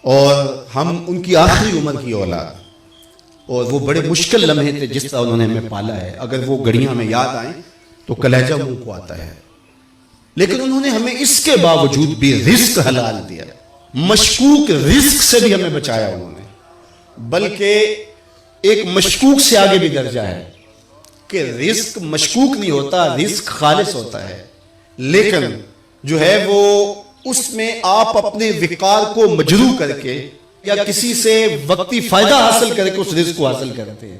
اور ہم ان کی آخری عمر کی اولاد، اور وہ بڑے مشکل لمحے تھے جس طرح انہوں نے ہمیں پالا ہے، اگر وہ گھڑیاں ہمیں یاد آئیں تو کلیجہ منہ کو آتا ہے، لیکن انہوں نے ہمیں اس کے باوجود بھی رزق حلال دیا، مشکوک رزق سے بھی ہمیں بچایا انہوں نے، بلکہ ایک مشکوک سے آگے بھی درجہ ہے کہ رزق مشکوک نہیں ہوتا، رزق خالص ہوتا ہے، لیکن جو ہے وہ اس میں آپ اپنے وقار کو مجروح کر کے یا کسی سے وقتی فائدہ حاصل کر کے اس رزق کو حاصل کرتے ہیں۔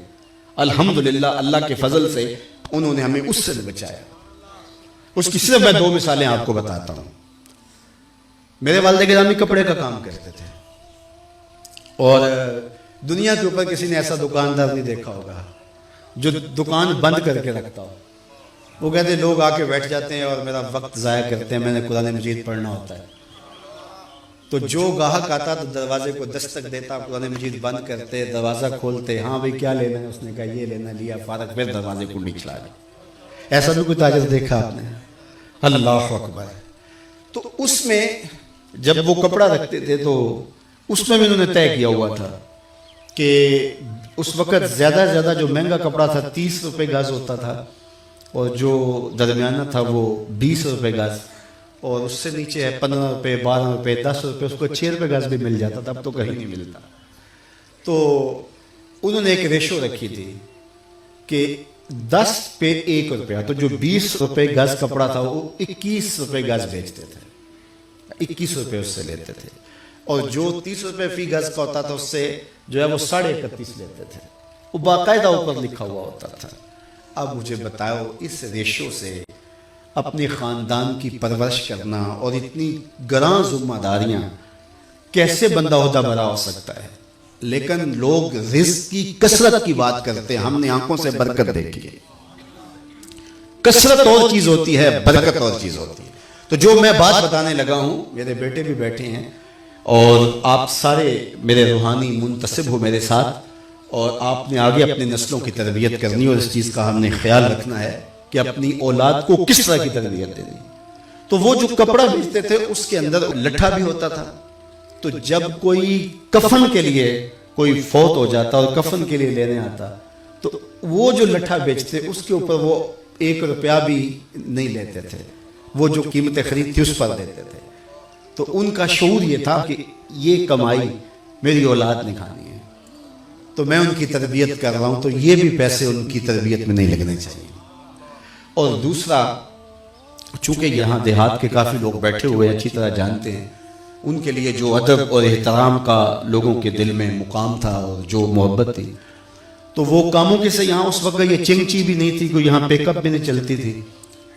الحمدللہ اللہ کے فضل سے انہوں نے ہمیں اس سے بچایا۔ اس کی صرف میں 2 مثالیں آپ کو بتاتا ہوں۔ میرے والد گرامی کپڑے کا کام کرتے تھے، اور دنیا کے اوپر کسی نے ایسا دکاندار نہیں دیکھا ہوگا جو دکان بند کر کے رکھتا ہو۔ وہ کہتے ہیں لوگ آ کے بیٹھ جاتے ہیں اور میرا وقت ضائع کرتے ہیں، میں نے قرآن مجید پڑھنا ہوتا ہے۔ تو جو گاہک آتا تو دروازے کو دستک دیتا، قرآن مجید بند کرتے، دروازہ کھولتے، ہاں بھئی کیا لینا ہے؟ اس نے کہا یہ لینا، لیا، فارغ، پھر دروازے کو نکلا گیا۔ ایسا بھی کوئی تاجر دیکھا آپ نے؟ اللہ اکبر۔ تو اس میں جب وہ کپڑا رکھتے تھے تو اس میں بھی انہوں نے طے کیا ہوا تھا کہ اس وقت زیادہ سے زیادہ جو مہنگا کپڑا تھا 30 روپے گز ہوتا تھا، اور جو درمیانہ تھا وہ 20 روپے گز، اور اس سے نیچے ہے 15 روپے، 12 روپے، 10 روپے، اس کو 6 روپے گز بھی مل جاتا تھا، اب تو کہیں نہیں ملتا۔ تو انہوں نے ایک ریشو رکھی تھی کہ 10 پہ 1 روپیہ، تو جو 20 روپے گز کپڑا تھا وہ 21 روپے گز بیچتے تھے، 21 روپے اس سے لیتے تھے، اور جو 30 روپے فی گز کا ہوتا تھا اس سے جو ہے وہ 31.5 لیتے تھے، وہ باقاعدہ اوپر لکھا ہوا ہوتا تھا۔ اب مجھے بتاؤ اس ریشو سے اپنے خاندان کی پرورش کرنا اور اتنی گراں ذمہ داریاں کیسے بندہ عہدہ برا ہو سکتا ہے؟ لیکن لوگ رزق کی کثرت کی بات کرتے ہیں، ہم نے آنکھوں سے برکت دیکھی ہے۔ کثرت اور چیز ہوتی ہے، برکت اور چیز ہوتی ہے۔ تو جو میں بات بتانے لگا ہوں، میرے بیٹے بھی بیٹھے ہیں اور آپ سارے میرے روحانی منتسب ہو میرے ساتھ، اور آپ نے آگے اپنے نسلوں کی تربیت کرنی، اور اس چیز کا ہم نے خیال رکھنا ہے کہ اپنی اولاد کو کس طرح کی تربیت دینی۔ تو وہ جو کپڑا بیچتے تھے اس کے اندر لٹھا بھی ہوتا تھا، تو جب کوئی کفن کے لیے کوئی فوت ہو جاتا اور کفن کے لیے لینے آتا تو وہ جو لٹھا بیچتے اس کے اوپر وہ 1 روپیہ بھی نہیں لیتے تھے، وہ جو قیمت خرید تھی اس پر دیتے تھے۔ تو ان کا شعور یہ تھا کہ یہ کمائی میری اولاد نے کھانی ہے، تو میں ان کی تربیت کر رہا ہوں، تو یہ بھی پیسے ان کی تربیت میں نہیں لگنے چاہیے۔ اور دوسرا، چونکہ یہاں دیہات کے کافی لوگ بیٹھے ہوئے اچھی طرح جانتے ہیں، ان کے لیے جو ادب اور احترام کا لوگوں کے دل میں مقام تھا اور جو محبت تھی، تو وہ کاموں کے سے یہاں اس وقت یہ چنگچی بھی نہیں تھی، کوئی یہاں پیک اپ بھی نہیں چلتی تھی،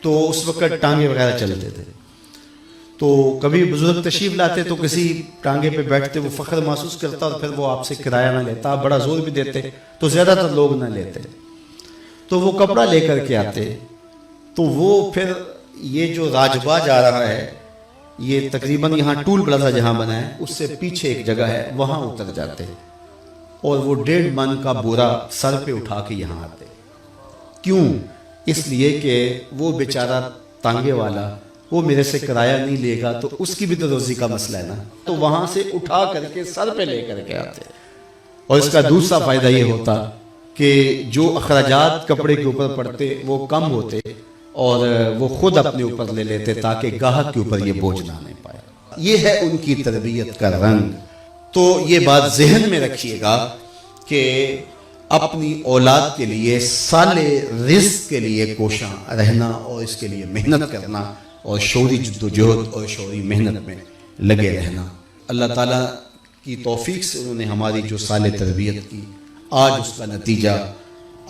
تو اس وقت ٹانگے وغیرہ چلتے تھے۔ تو کبھی بزرگ تشریف لاتے تو کسی ٹانگے پہ بیٹھتے، وہ فخر محسوس کرتا اور پھر وہ آپ سے کرایہ نہ لیتا، آپ بڑا زور بھی دیتے تو زیادہ تر لوگ نہ لیتے، تو وہ کپڑا لے کر کے آتے، تو وہ پھر یہ جو راجباغ جا رہا ہے، یہ تقریباً یہاں ٹول پلازا جہاں بنا ہے اس سے پیچھے ایک جگہ ہے، وہاں اتر جاتے اور وہ 1.5 من کا بورا سر پہ اٹھا کے یہاں آتے۔ کیوں؟ اس لیے کہ وہ بیچارہ ٹانگے والا وہ میرے سے کرایہ نہیں لے گا، تو اس کی بھی تو روزی کا مسئلہ ہے نا، تو وہاں سے اٹھا کر کے سر پہ لے کر کے آتے۔ اور اس کا دوسرا فائدہ یہ ہوتا کہ جو اخراجات کپڑے کے اوپر پڑتے وہ کم ہوتے، اور وہ خود اپنے اوپر لے لیتے تاکہ گاہک کے اوپر یہ بوجھ نہ آنے پائے۔ یہ ہے ان کی تربیت کا رنگ۔ تو یہ بات ذہن میں رکھیے گا کہ اپنی اولاد کے لیے سالے رزق کے لیے کوشاں رہنا، اور اس کے لیے محنت کرنا، اور شعوری جدوجہد اور شعوری محنت میں لگے رہنا۔ اللہ تعالیٰ کی توفیق سے انہوں نے ہماری جو سالے تربیت کی، آج اس کا نتیجہ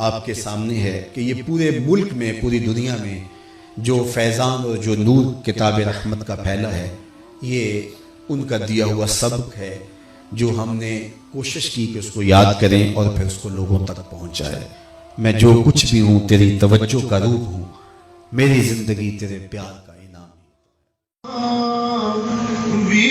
آپ کے سامنے ہے کہ یہ پورے ملک میں، پوری دنیا میں جو فیضان اور جو نور کتاب رحمت کا پھیلا ہے، یہ ان کا دیا ہوا سبق ہے جو ہم نے کوشش کی کہ اس کو یاد کریں اور پھر اس کو لوگوں تک پہنچائیں۔ میں جو کچھ بھی ہوں تیری توجہ کا روپ ہوں، میری زندگی تیرے پیار کا انعام۔